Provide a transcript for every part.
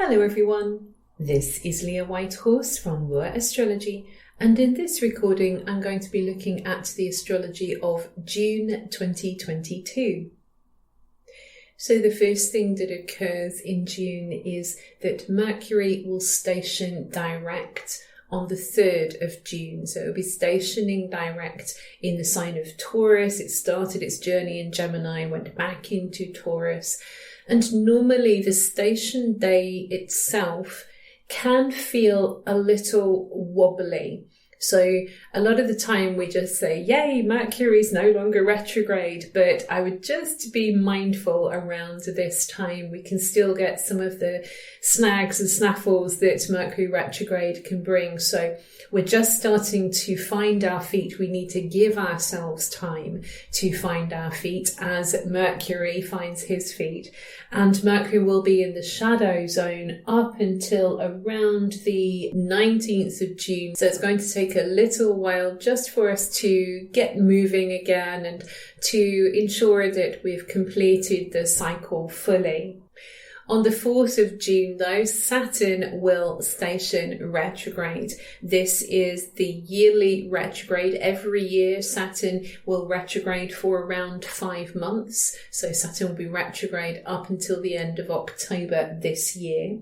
Hello everyone, this is Leah Whitehorse from Astrology, and in this recording I'm going to be looking at the astrology of June 2022. So the first thing that occurs in June is that Mercury will station direct on the 3rd of June. So it'll be stationing direct in the sign of Taurus. It started its journey in Gemini, went back into Taurus. And normally the station day itself can feel a little wobbly. So a lot of the time we just say, yay, Mercury's no longer retrograde, but I would just be mindful around this time. We can still get some of the snags and snaffles that Mercury retrograde can bring. So we're just starting to find our feet. We need to give ourselves time to find our feet as Mercury finds his feet. And Mercury will be in the shadow zone up until around the 19th of June. So it's going to take a little while just for us to get moving again and to ensure that we've completed the cycle fully. On the 4th of June, though, Saturn will station retrograde. This is the yearly retrograde. Every year, Saturn will retrograde for around 5 months. So Saturn will be retrograde up until the end of October this year.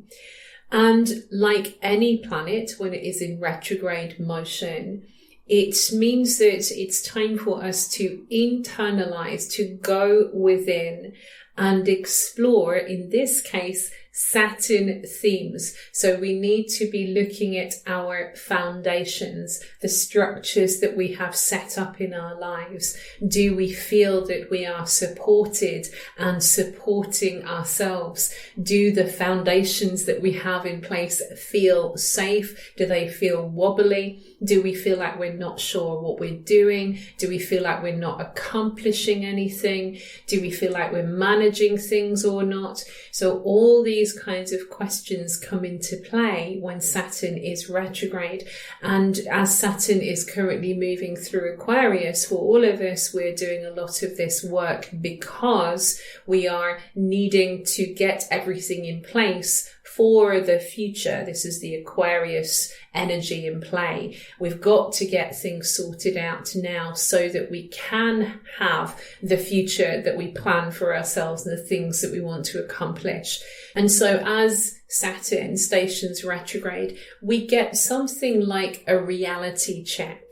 And like any planet, when it is in retrograde motion, it means that it's time for us to internalize, to go within and explore, in this case, Saturn themes. So we need to be looking at our foundations, the structures that we have set up in our lives. Do we feel that we are supported and supporting ourselves? Do the foundations that we have in place feel safe? Do they feel wobbly? Do we feel like we're not sure what we're doing? Do we feel like we're not accomplishing anything? Do we feel like we're managing things or not? So all these kinds of questions come into play when Saturn is retrograde. And as Saturn is currently moving through Aquarius, for all of us, we're doing a lot of this work because we are needing to get everything in place for the future. This is the Aquarius energy in play. We've got to get things sorted out now so that we can have the future that we plan for ourselves and the things that we want to accomplish. And so as Saturn stations retrograde, we get something like a reality check.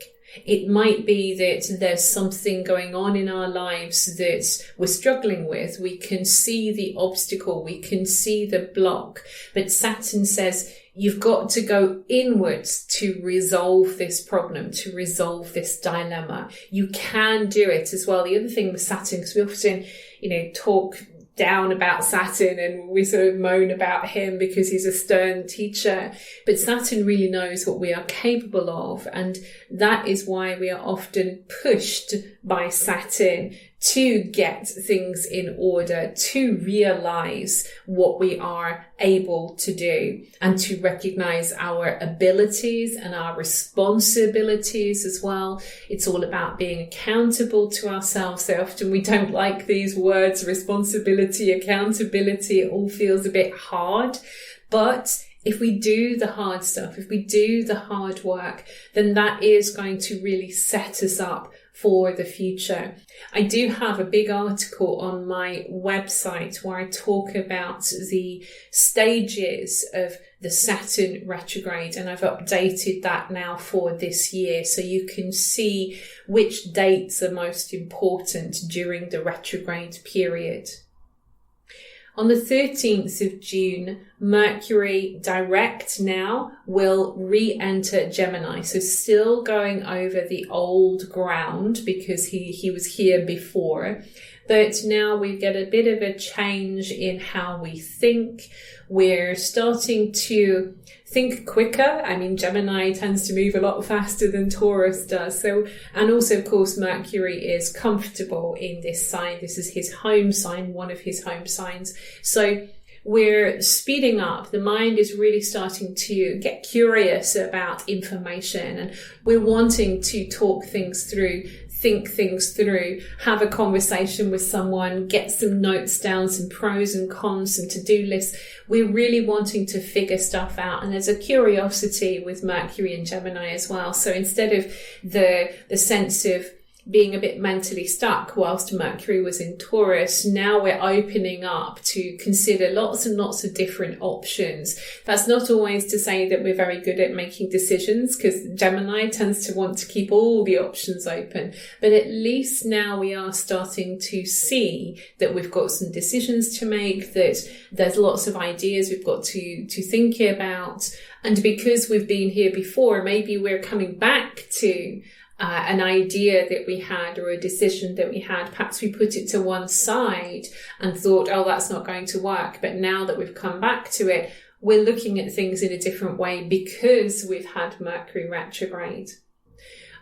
It might be that there's something going on in our lives that we're struggling with. We can see the obstacle, we can see the block. But Saturn says, you've got to go inwards to resolve this problem, to resolve this dilemma. You can do it as well. The other thing with Saturn, because we often, talk down about Saturn and we sort of moan about him because he's a stern teacher, but Saturn really knows what we are capable of, and that is why we are often pushed by Saturn to get things in order, to realize what we are able to do and to recognize our abilities and our responsibilities as well. It's all about being accountable to ourselves. So often we don't like these words, responsibility, accountability. It all feels a bit hard, but if we do the hard stuff, if we do the hard work, then that is going to really set us up for the future. I do have a big article on my website where I talk about the stages of the Saturn retrograde, and I've updated that now for this year so you can see which dates are most important during the retrograde period. On the 13th of June, Mercury direct now will re-enter Gemini. So still going over the old ground because he was here before. But now we get a bit of a change in how we think. We're starting to think quicker. I mean, Gemini tends to move a lot faster than Taurus does. So, and also, of course, Mercury is comfortable in this sign. This is his home sign, one of his home signs. So we're speeding up. The mind is really starting to get curious about information, and we're wanting to talk things through, think things through, have a conversation with someone, get some notes down, some pros and cons, some to-do lists. We're really wanting to figure stuff out. And there's a curiosity with Mercury and Gemini as well. So instead of the sense of being a bit mentally stuck whilst Mercury was in Taurus, now we're opening up to consider lots and lots of different options. That's not always to say that we're very good at making decisions, because Gemini tends to want to keep all the options open. But at least now we are starting to see that we've got some decisions to make, that there's lots of ideas we've got to think about. And because we've been here before, maybe we're coming back to an idea that we had or a decision that we had. Perhaps we put it to one side and thought, oh, that's not going to work. But now that we've come back to it, we're looking at things in a different way because we've had Mercury retrograde.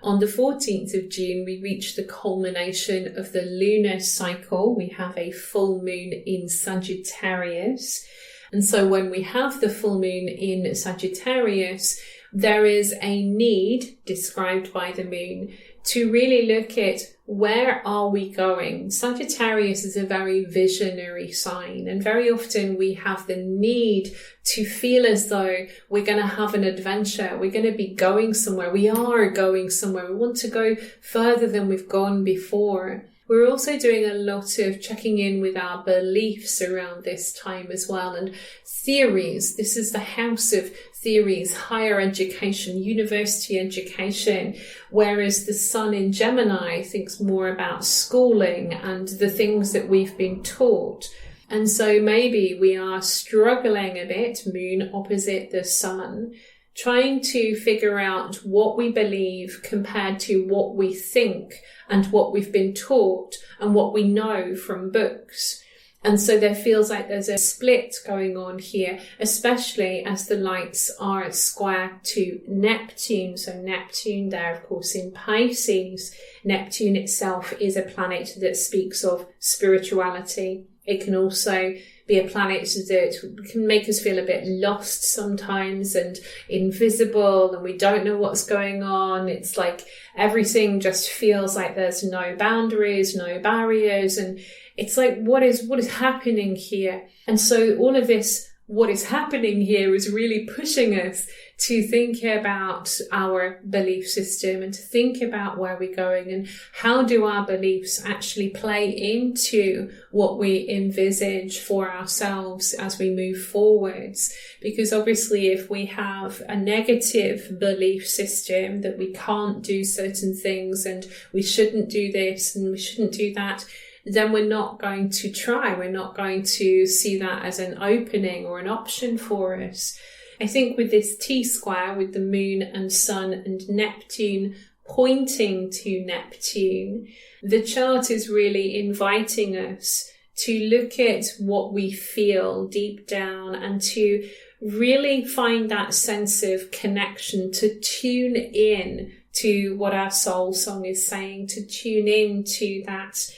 On the 14th of June, we reach the culmination of the lunar cycle. We have a full moon in Sagittarius. And so when we have the full moon in Sagittarius, there is a need described by the moon to really look at where are we going. Sagittarius is a very visionary sign, and very often we have the need to feel as though we're going to have an adventure. We're going to be going somewhere. We are going somewhere. We want to go further than we've gone before. We're also doing a lot of checking in with our beliefs around this time as well, and theories. This is the house of theories, higher education, university education, whereas the sun in Gemini thinks more about schooling and the things that we've been taught. And so maybe we are struggling a bit, moon opposite the sun, trying to figure out what we believe compared to what we think and what we've been taught and what we know from books. And so there feels like there's a split going on here, especially as the lights are square to Neptune. So Neptune there, of course, in Pisces. Neptune itself is a planet that speaks of spirituality. It can also be a planet that can make us feel a bit lost sometimes and invisible, and we don't know what's going on. It's like everything just feels like there's no boundaries, no barriers, and it's like, what is happening here? And so all of this, what is happening here, is really pushing us to think about our belief system and to think about where we're going and how do our beliefs actually play into what we envisage for ourselves as we move forwards. Because obviously if we have a negative belief system that we can't do certain things and we shouldn't do this and we shouldn't do that, then we're not going to try. We're not going to see that as an opening or an option for us. I think with this T-square, with the moon and sun and Neptune pointing to Neptune, the chart is really inviting us to look at what we feel deep down and to really find that sense of connection, to tune in to what our soul song is saying, to tune in to that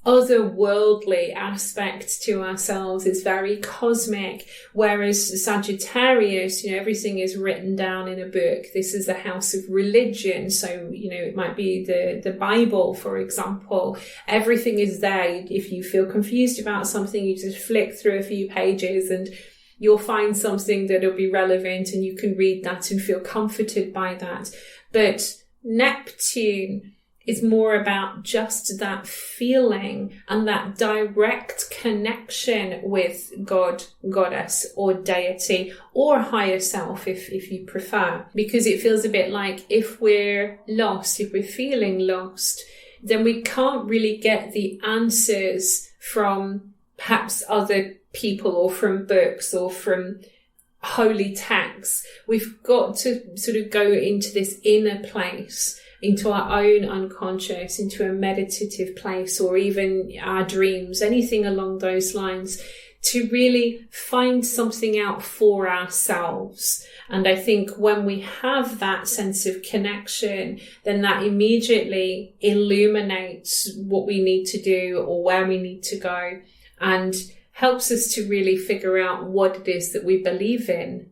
otherworldly aspect to ourselves. Is very cosmic, whereas Sagittarius, everything is written down in a book. This is the house of religion, so it might be the Bible, for example. Everything is there. If you feel confused about something, you just flick through a few pages and you'll find something that'll be relevant, and you can read that and feel comforted by that. But Neptune is more about just that feeling and that direct connection with God, goddess, or deity, or higher self if you prefer. Because it feels a bit like if we're lost, if we're feeling lost, then we can't really get the answers from perhaps other people or from books or from holy texts. We've got to sort of go into this inner place, into our own unconscious, into a meditative place, or even our dreams, anything along those lines, to really find something out for ourselves. And I think when we have that sense of connection, then that immediately illuminates what we need to do or where we need to go, and helps us to really figure out what it is that we believe in.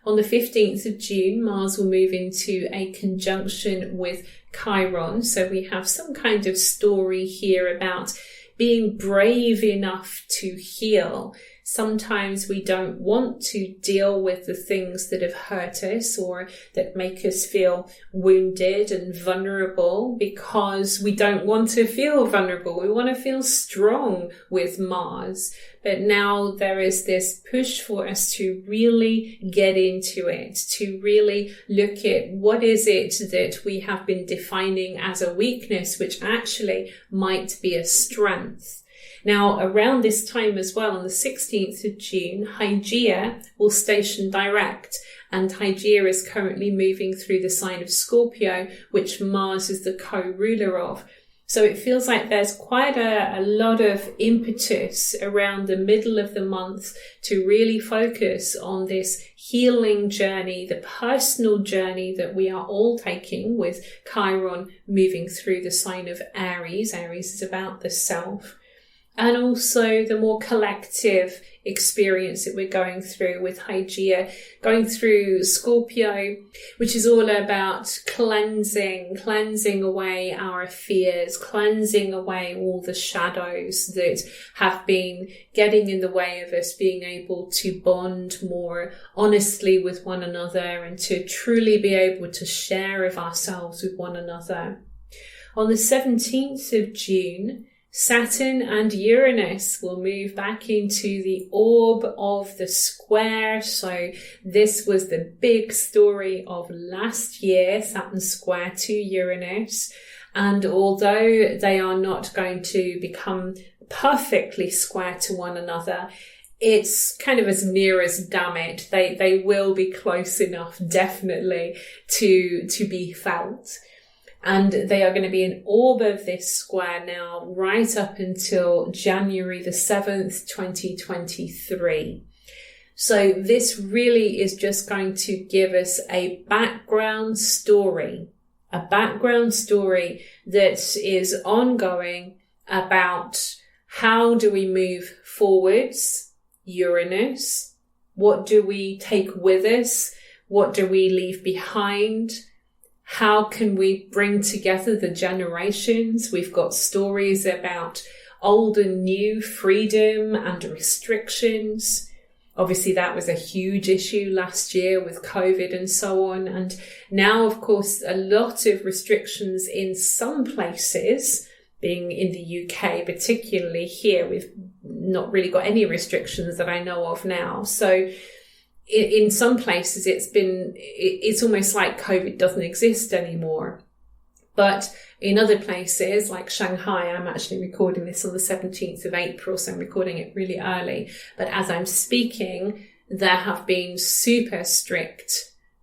On the 15th of June, Mars will move into a conjunction with Chiron. So we have some kind of story here about being brave enough to heal. Sometimes we don't want to deal with the things that have hurt us or that make us feel wounded and vulnerable because we don't want to feel vulnerable. We want to feel strong with Mars. But now there is this push for us to really get into it, to really look at what is it that we have been defining as a weakness, which actually might be a strength. Now, around this time as well, on the 16th of June, Hygeia will station direct, and Hygeia is currently moving through the sign of Scorpio, which Mars is the co-ruler of. So it feels like there's quite a lot of impetus around the middle of the month to really focus on this healing journey, the personal journey that we are all taking with Chiron moving through the sign of Aries. Aries is about the self. And also the more collective experience that we're going through with Hygeia, going through Scorpio, which is all about cleansing away our fears, cleansing away all the shadows that have been getting in the way of us being able to bond more honestly with one another and to truly be able to share of ourselves with one another. On the 17th of June, Saturn and Uranus will move back into the orb of the square. So this was the big story of last year, Saturn square to Uranus. And although they are not going to become perfectly square to one another, it's kind of as near as damn it. They will be close enough, definitely, to be felt. And they are going to be an orb of this square now right up until January the 7th, 2023. So this really is just going to give us a background story that is ongoing about how do we move forwards, Uranus, what do we take with us, what do we leave behind, how can we bring together the generations? We've got stories about old and new freedom and restrictions. Obviously, that was a huge issue last year with COVID and so on. And now, of course, a lot of restrictions in some places, being in the UK, particularly here, we've not really got any restrictions that I know of now. So in some places it's almost like COVID doesn't exist anymore. But in other places like Shanghai, I'm actually recording this on the 17th of April, so I'm recording it really early. But as I'm speaking, there have been super strict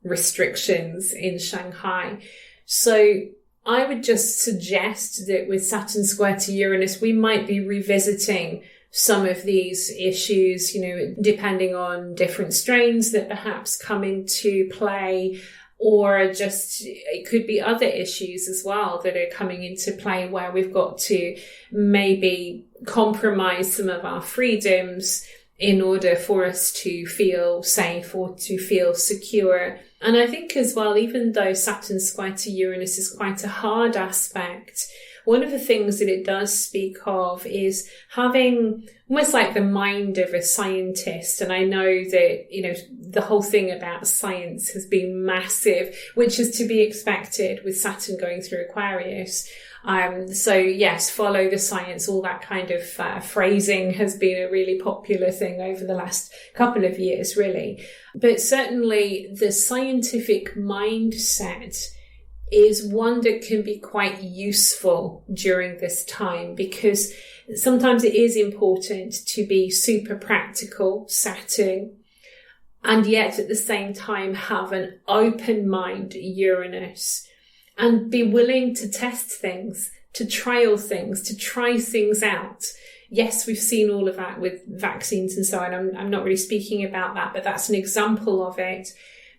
restrictions in Shanghai. So I would just suggest that with Saturn square to Uranus, we might be revisiting some of these issues, depending on different strains that perhaps come into play, or just it could be other issues as well that are coming into play where we've got to maybe compromise some of our freedoms in order for us to feel safe or to feel secure. And I think as well, even though Saturn square to Uranus is quite a hard aspect, one of the things that it does speak of is having almost like the mind of a scientist. And I know that, the whole thing about science has been massive, which is to be expected with Saturn going through Aquarius. So yes, follow the science, all that kind of phrasing has been a really popular thing over the last couple of years, really. But certainly the scientific mindset is one that can be quite useful during this time, because sometimes it is important to be super practical, Saturn, and yet at the same time have an open mind, Uranus, and be willing to test things, to trial things, to try things out. Yes, we've seen all of that with vaccines and so on. I'm not really speaking about that, but that's an example of it.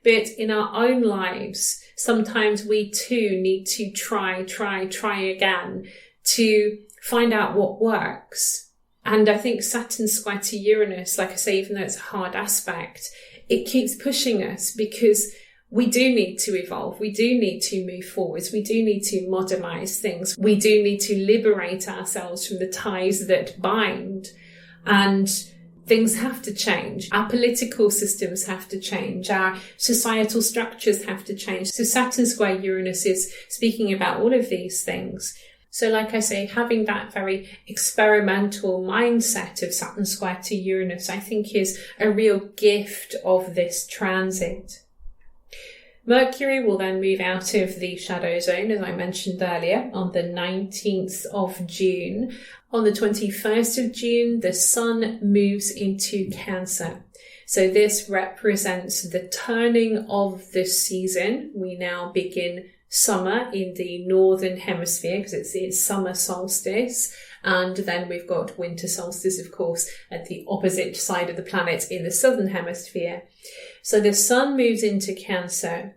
But in our own lives, sometimes we too need to try again to find out what works. And I think Saturn square to Uranus, like I say, even though it's a hard aspect, it keeps pushing us, because we do need to evolve. We do need to move forwards. We do need to modernize things. We do need to liberate ourselves from the ties that bind. And things have to change. Our political systems have to change. Our societal structures have to change. So Saturn square Uranus is speaking about all of these things. So like I say, having that very experimental mindset of Saturn square to Uranus, I think is a real gift of this transit. Mercury will then move out of the shadow zone, as I mentioned earlier, on the 19th of June. On the 21st of June, the Sun moves into Cancer. So this represents the turning of the season. We now begin summer in the northern hemisphere, because it's summer solstice. And then we've got winter solstice, of course, at the opposite side of the planet in the southern hemisphere. So the Sun moves into Cancer,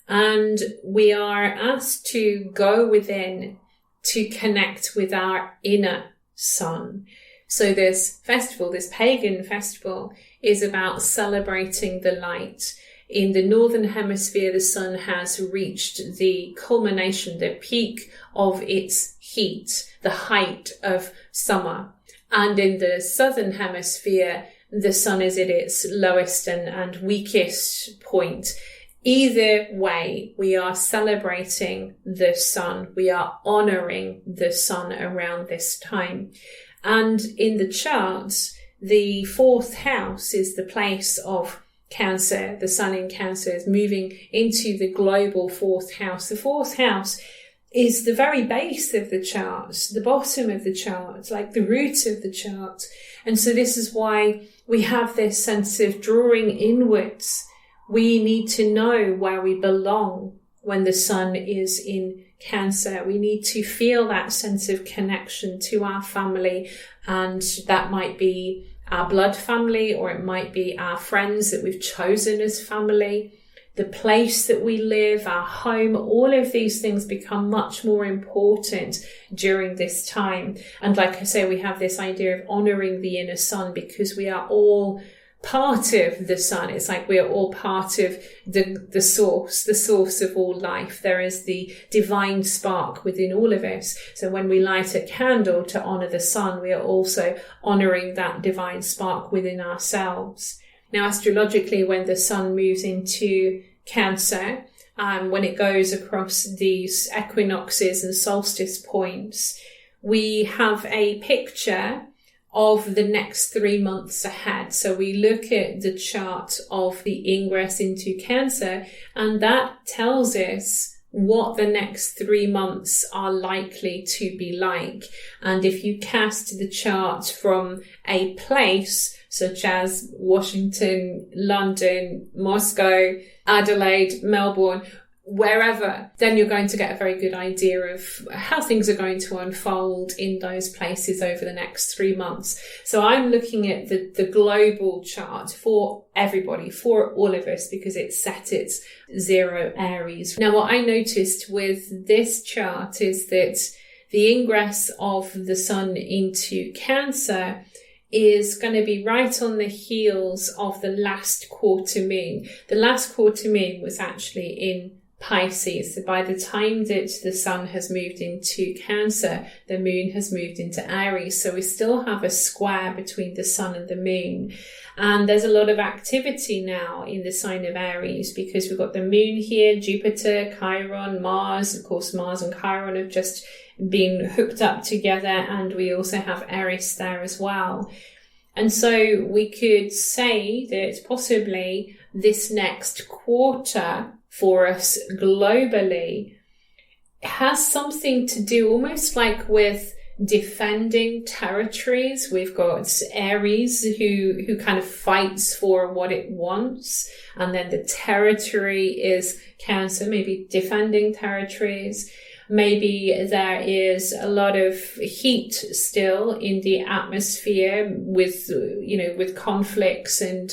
and we are asked to go within to connect with our inner sun. So this festival, this pagan festival, is about celebrating the light. In the northern hemisphere, the sun has reached the culmination, the peak of its heat, the height of summer. And in the southern hemisphere, the sun is at its lowest and weakest point. Either way, we are celebrating the sun. We are honouring the sun around this time. And in the charts, the fourth house is the place of Cancer. The sun in Cancer is moving into the global fourth house. The fourth house is the very base of the charts, the bottom of the chart, like the root of the chart. And so this is why we have this sense of drawing inwards. We need to know where we belong when the sun is in Cancer. We need to feel that sense of connection to our family, and that might be our blood family, or it might be our friends that we've chosen as family, the place that we live, our home. All of these things become much more important during this time. And like I say, we have this idea of honouring the inner sun, because we are all part of the sun. It's like we are all part of the source of all life. There is the divine spark within all of us. So when we light a candle to honour the sun, we are also honouring that divine spark within ourselves. Now, astrologically, when the sun moves into Cancer, when it goes across these equinoxes and solstice points, we have a picture of the next 3 months ahead. So we look at the chart of the ingress into Cancer, and that tells us what the next 3 months are likely to be like. And if you cast the chart from a place such as Washington, London, Moscow, Adelaide, Melbourne, wherever, then you're going to get a very good idea of how things are going to unfold in those places over the next 3 months. So I'm looking at the global chart for everybody, for all of us, because it's set at 0 Aries. Now, what I noticed with this chart is that the ingress of the sun into Cancer is going to be right on the heels of the last quarter moon. The last quarter moon was actually in Pisces. So by the time that the sun has moved into Cancer, the moon has moved into Aries. So we still have a square between the sun and the moon. And there's a lot of activity now in the sign of Aries, because we've got the moon here, Jupiter, Chiron, Mars. Of course, Mars and Chiron have just been hooked up together, and we also have Aries there as well. And so we could say that possibly this next quarter for us globally has something to do almost like with defending territories. We've got Aries who kind of fights for what it wants, and then the territory is Cancer, maybe defending territories. Maybe there is a lot of heat still in the atmosphere with conflicts and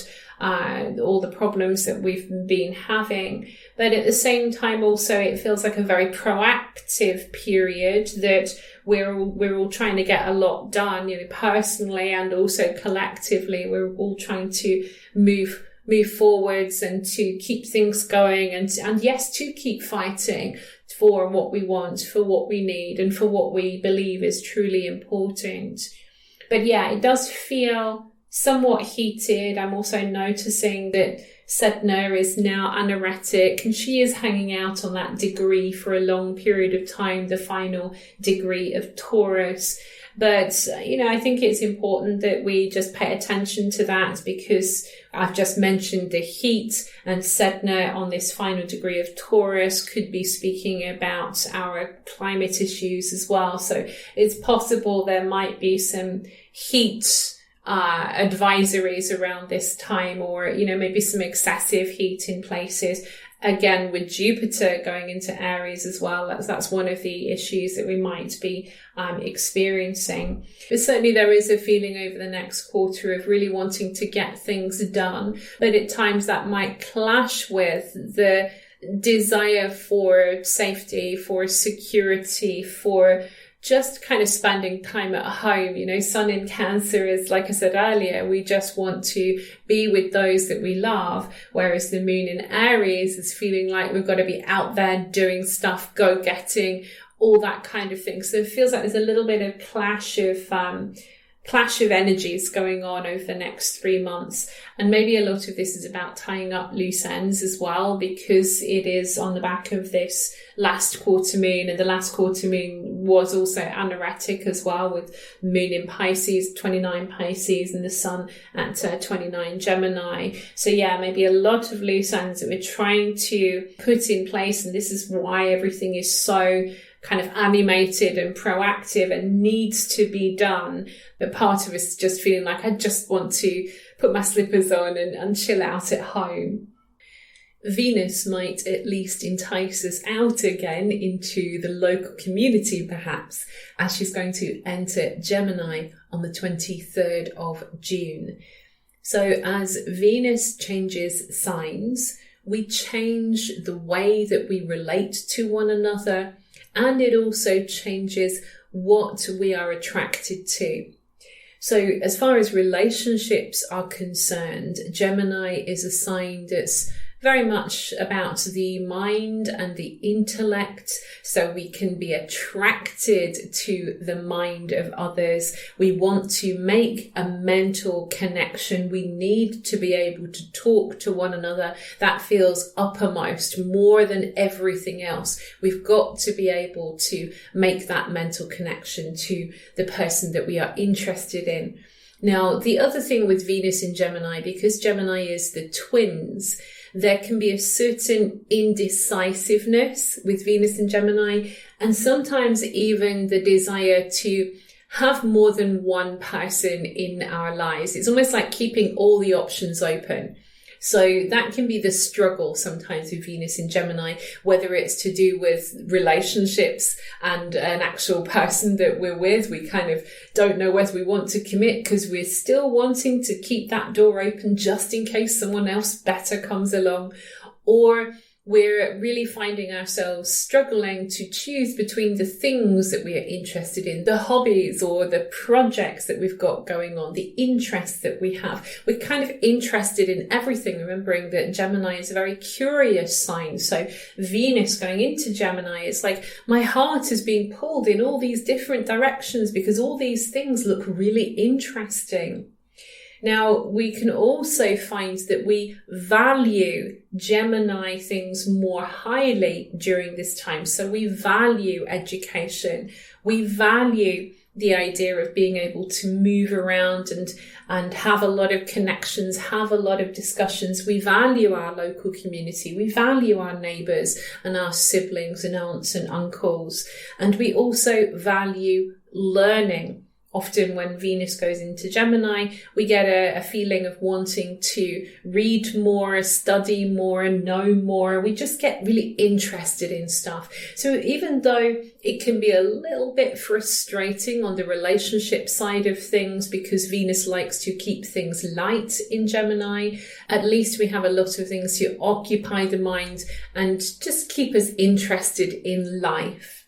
all the problems that we've been having. But at the same time, also, it feels like a very proactive period that we're all trying to get a lot done, personally and also collectively. We're all trying to move move forwards and to keep things going and yes, to keep fighting for what we want, for what we need, and for what we believe is truly important. But yeah, it does feel somewhat heated. I'm also noticing that Sedna is now anoretic, and she is hanging out on that degree for a long period of time, the final degree of Taurus. But, I think it's important that we just pay attention to that, because I've just mentioned the heat, and Sedna on this final degree of Taurus could be speaking about our climate issues as well. So it's possible there might be some heat advisories around this time, or maybe some excessive heat in places. Again, with Jupiter going into Aries as well, that's one of the issues that we might be experiencing. But certainly there is a feeling over the next quarter of really wanting to get things done, but at times that might clash with the desire for safety, for security, for just kind of spending time at home. Sun in Cancer is, like I said earlier, we just want to be with those that we love, whereas the Moon in Aries is feeling like we've got to be out there doing stuff, go-getting, all that kind of thing. So it feels like there's a little bit of clash of energies going on over the next 3 months. And maybe a lot of this is about tying up loose ends as well, because it is on the back of this last quarter moon, and the last quarter moon was also anoretic as well, with Moon in Pisces, 29 Pisces, and the Sun at 29 Gemini. So yeah, maybe a lot of loose ends that we're trying to put in place, and this is why everything is so kind of animated and proactive and needs to be done. But part of us is just feeling like I just want to put my slippers on and chill out at home. Venus might at least entice us out again into the local community, perhaps, as she's going to enter Gemini on the 23rd of June. So as Venus changes signs, we change the way that we relate to one another, and it also changes what we are attracted to. So as far as relationships are concerned, Gemini is a sign that's very much about the mind and the intellect, so we can be attracted to the mind of others. We want to make a mental connection. We need to be able to talk to one another. That feels uppermost more than everything else. We've got to be able to make that mental connection to the person that we are interested in. Now, the other thing with Venus in Gemini, because Gemini is the twins, there can be a certain indecisiveness with Venus in Gemini, and sometimes even the desire to have more than one person in our lives. It's almost like keeping all the options open. So that can be the struggle sometimes with Venus in Gemini, whether it's to do with relationships and an actual person that we're with. We kind of don't know whether we want to commit because we're still wanting to keep that door open just in case someone else better comes along, or we're really finding ourselves struggling to choose between the things that we are interested in, the hobbies or the projects that we've got going on, the interests that we have. We're kind of interested in everything, remembering that Gemini is a very curious sign. So Venus going into Gemini, it's like my heart is being pulled in all these different directions because all these things look really interesting. Now, we can also find that we value Gemini things more highly during this time. So we value education. We value the idea of being able to move around and have a lot of connections, have a lot of discussions. We value our local community. We value our neighbours and our siblings and aunts and uncles. And we also value learning. Often when Venus goes into Gemini, we get a feeling of wanting to read more, study more, know more. We just get really interested in stuff. So even though it can be a little bit frustrating on the relationship side of things because Venus likes to keep things light in Gemini, at least we have a lot of things to occupy the mind and just keep us interested in life.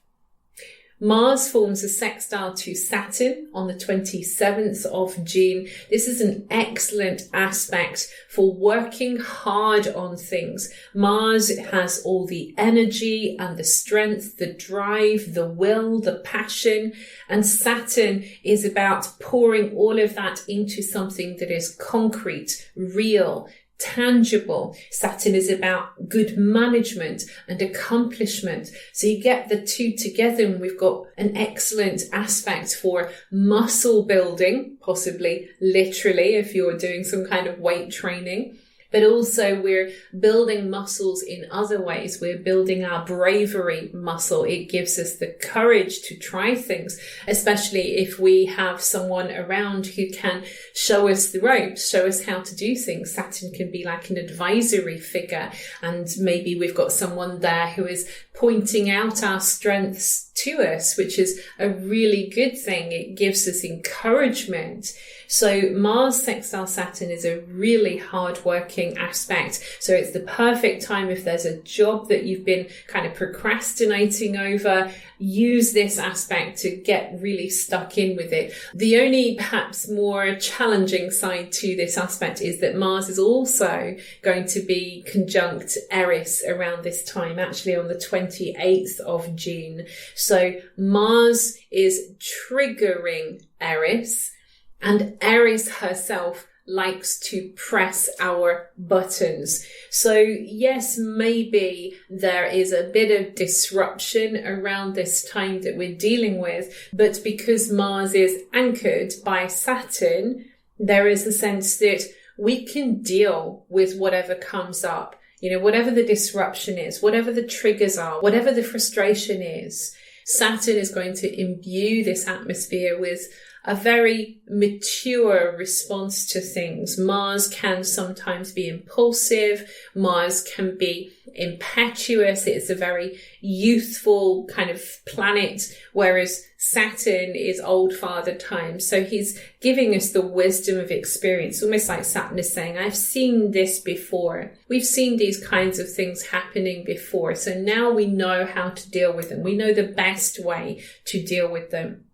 Mars forms a sextile to Saturn on the 27th of June. This is an excellent aspect for working hard on things. Mars has all the energy and the strength, the drive, the will, the passion, and Saturn is about pouring all of that into something that is concrete, real, tangible. Saturn is about good management and accomplishment. So you get the two together and we've got an excellent aspect for muscle building, possibly literally if you're doing some kind of weight training. But also we're building muscles in other ways. We're building our bravery muscle. It gives us the courage to try things, especially if we have someone around who can show us the ropes, show us how to do things. Saturn can be like an advisory figure, and maybe we've got someone there who is pointing out our strengths to us, which is a really good thing. It gives us encouragement. So Mars sextile Saturn is a really hard-working aspect. So it's the perfect time if there's a job that you've been kind of procrastinating over, use this aspect to get really stuck in with it. The only perhaps more challenging side to this aspect is that Mars is also going to be conjunct Eris around this time, actually on the 28th of June. So Mars is triggering Eris, and Eris herself likes to press our buttons. So yes, maybe there is a bit of disruption around this time that we're dealing with, but because Mars is anchored by Saturn, there is a sense that we can deal with whatever comes up. You know, whatever the disruption is, whatever the triggers are, whatever the frustration is, Saturn is going to imbue this atmosphere with a very mature response to things. Mars can sometimes be impulsive. Mars can be impetuous. It's a very youthful kind of planet, whereas Saturn is old father time. So he's giving us the wisdom of experience, almost like Saturn is saying, I've seen this before. We've seen these kinds of things happening before. So now we know how to deal with them. We know the best way to deal with them.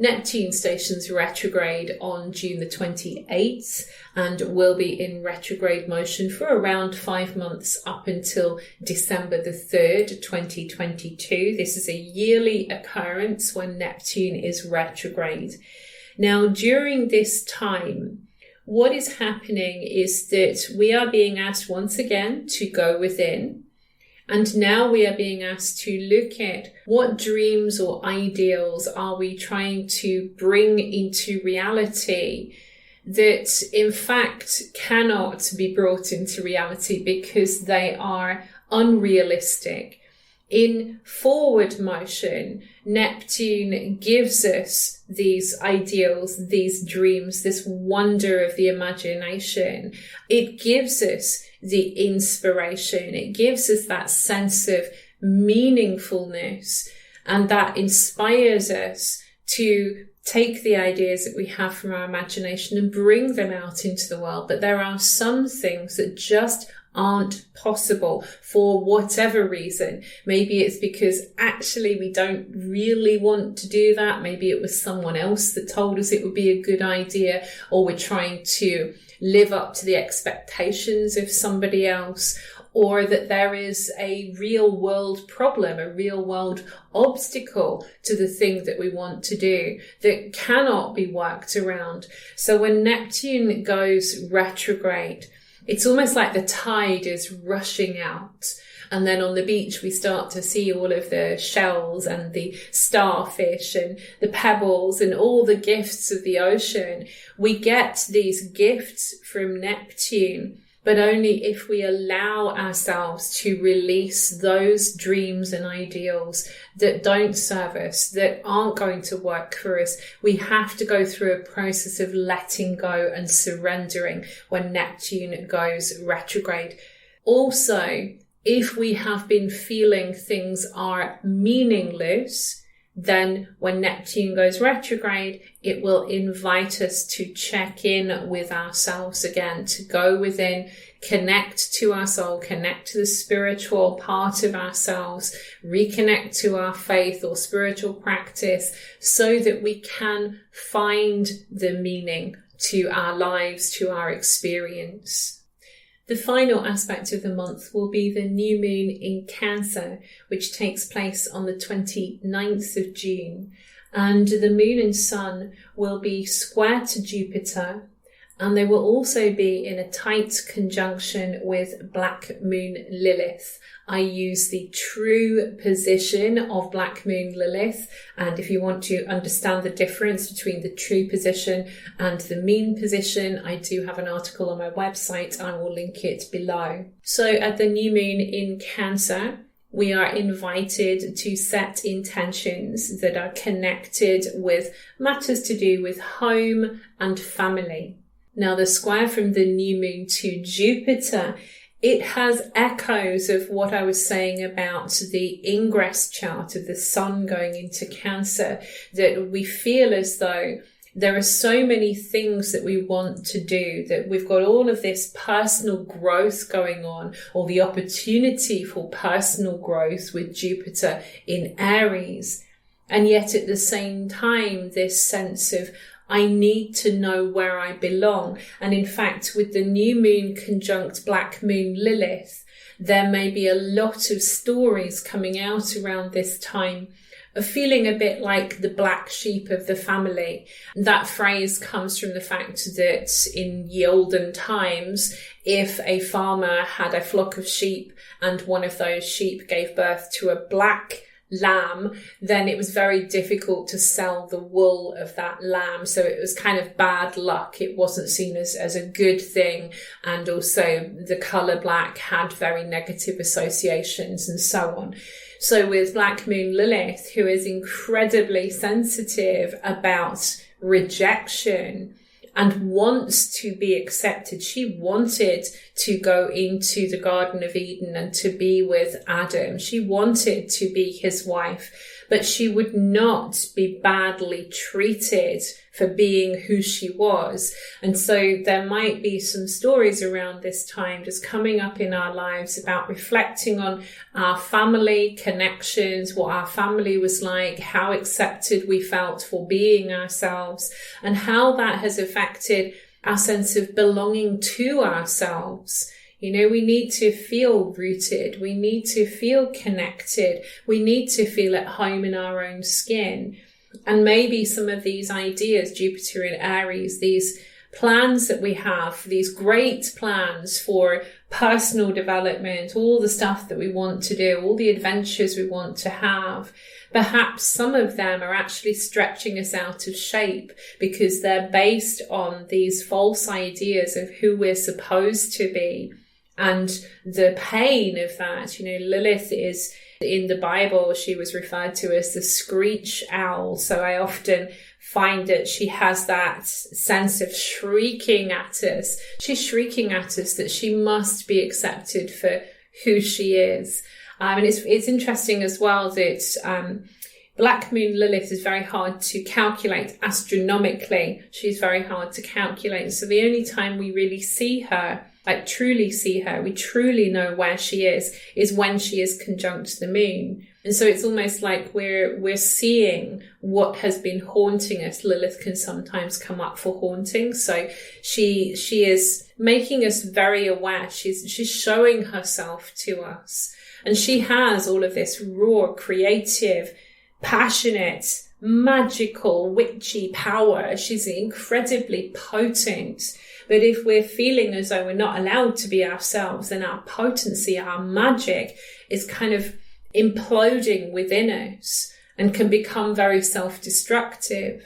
Neptune stations retrograde on June the 28th and will be in retrograde motion for around 5 months up until December the 3rd, 2022. This is a yearly occurrence when Neptune is retrograde. Now, during this time, what is happening is that we are being asked once again to go within. And now we are being asked to look at what dreams or ideals are we trying to bring into reality that in fact cannot be brought into reality because they are unrealistic. In forward motion, Neptune gives us these ideals, these dreams, this wonder of the imagination. It gives us the inspiration. It gives us that sense of meaningfulness, and that inspires us to take the ideas that we have from our imagination and bring them out into the world. But there are some things that just aren't possible for whatever reason. Maybe it's because actually we don't really want to do that. Maybe it was someone else that told us it would be a good idea, or we're trying to live up to the expectations of somebody else, or that there is a real world problem, a real world obstacle to the thing that we want to do that cannot be worked around. So when Neptune goes retrograde, it's almost like the tide is rushing out. And then on the beach, we start to see all of the shells and the starfish and the pebbles and all the gifts of the ocean. We get these gifts from Neptune, but only if we allow ourselves to release those dreams and ideals that don't serve us, that aren't going to work for us. We have to go through a process of letting go and surrendering when Neptune goes retrograde. Also, if we have been feeling things are meaningless, then when Neptune goes retrograde, it will invite us to check in with ourselves again, to go within, connect to our soul, connect to the spiritual part of ourselves, reconnect to our faith or spiritual practice so that we can find the meaning to our lives, to our experience. The final aspect of the month will be the new moon in Cancer, which takes place on the 29th of June. And the moon and sun will be square to Jupiter, and they will also be in a tight conjunction with Black Moon Lilith. I use the true position of Black Moon Lilith, and if you want to understand the difference between the true position and the mean position, I do have an article on my website. I will link it below. So at the new moon in Cancer, we are invited to set intentions that are connected with matters to do with home and family. Now, the square from the new moon to Jupiter, it has echoes of what I was saying about the ingress chart of the sun going into Cancer, that we feel as though there are so many things that we want to do, that we've got all of this personal growth going on, or the opportunity for personal growth with Jupiter in Aries. And yet at the same time, this sense of, I need to know where I belong. And in fact, with the new moon conjunct Black Moon Lilith, there may be a lot of stories coming out around this time of feeling a bit like the black sheep of the family. That phrase comes from the fact that in ye olden times, if a farmer had a flock of sheep and one of those sheep gave birth to a black lamb, then it was very difficult to sell the wool of that lamb. So it was kind of bad luck. It wasn't seen as a good thing. And also the colour black had very negative associations and so on. So with Black Moon Lilith, who is incredibly sensitive about rejection and wants to be accepted. She wanted to go into the Garden of Eden and to be with Adam. She wanted to be his wife, but she would not be badly treated for being who she was. And so there might be some stories around this time just coming up in our lives about reflecting on our family connections, what our family was like, how accepted we felt for being ourselves, and how that has affected our sense of belonging to ourselves. You know, we need to feel rooted. We need to feel connected. We need to feel at home in our own skin. And maybe some of these ideas, Jupiter in Aries, these plans that we have, these great plans for personal development, all the stuff that we want to do, all the adventures we want to have, perhaps some of them are actually stretching us out of shape because they're based on these false ideas of who we're supposed to be. And the pain of that, you know, Lilith is, in the Bible, she was referred to as the screech owl. So I often find that she has that sense of shrieking at us. She's shrieking at us that she must be accepted for who she is. And it's interesting as well that Black Moon Lilith is very hard to calculate astronomically. She's very hard to calculate. So the only time we really see her, like truly see her, we truly know where she is when she is conjunct the moon. And so it's almost like we're seeing what has been haunting us. Lilith can sometimes come up for haunting. So she is making us very aware. She's showing herself to us. And she has all of this raw, creative, passionate, magical, witchy power. She's incredibly potent. But if we're feeling as though we're not allowed to be ourselves, then our potency, our magic is kind of imploding within us and can become very self-destructive.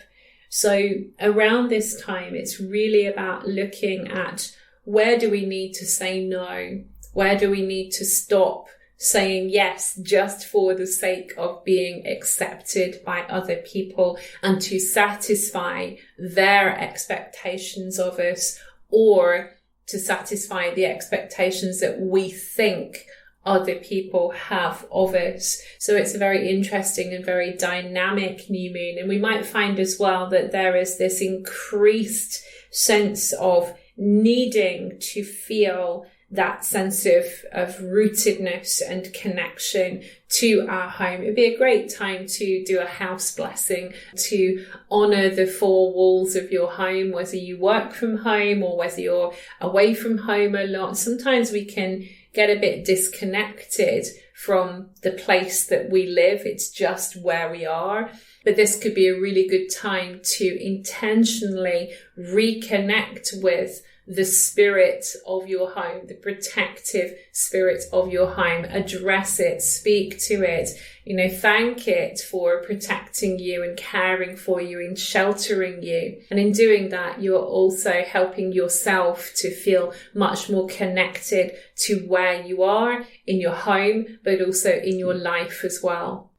So around this time, it's really about looking at where do we need to say no? Where do we need to stop saying yes just for the sake of being accepted by other people and to satisfy their expectations of us, or to satisfy the expectations that we think other people have of us. So it's a very interesting and very dynamic new moon. And we might find as well that there is this increased sense of needing to feel that sense of rootedness and connection to our home. It'd be a great time to do a house blessing, to honour the four walls of your home, whether you work from home or whether you're away from home a lot. Sometimes we can get a bit disconnected from the place that we live. It's just where we are. But this could be a really good time to intentionally reconnect with the spirit of your home, the protective spirit of your home. Address it, speak to it, thank it for protecting you and caring for you and sheltering you. And in doing that, you're also helping yourself to feel much more connected to where you are in your home, but also in your life as well.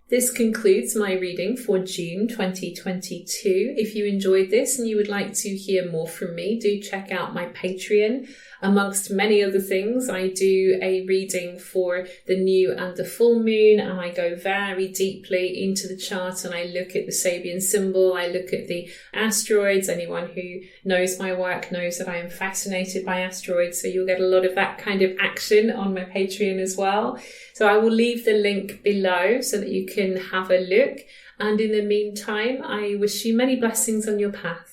This concludes my reading for June 2022. If you enjoyed this and you would like to hear more from me, do check out my Patreon. Amongst many other things, I do a reading for the new and the full moon, and I go very deeply into the chart and I look at the Sabian symbol, I look at the asteroids. Anyone who knows my work knows that I am fascinated by asteroids, so you'll get a lot of that kind of action on my Patreon as well. So I will leave the link below so that you can have a look. And in the meantime, I wish you many blessings on your path.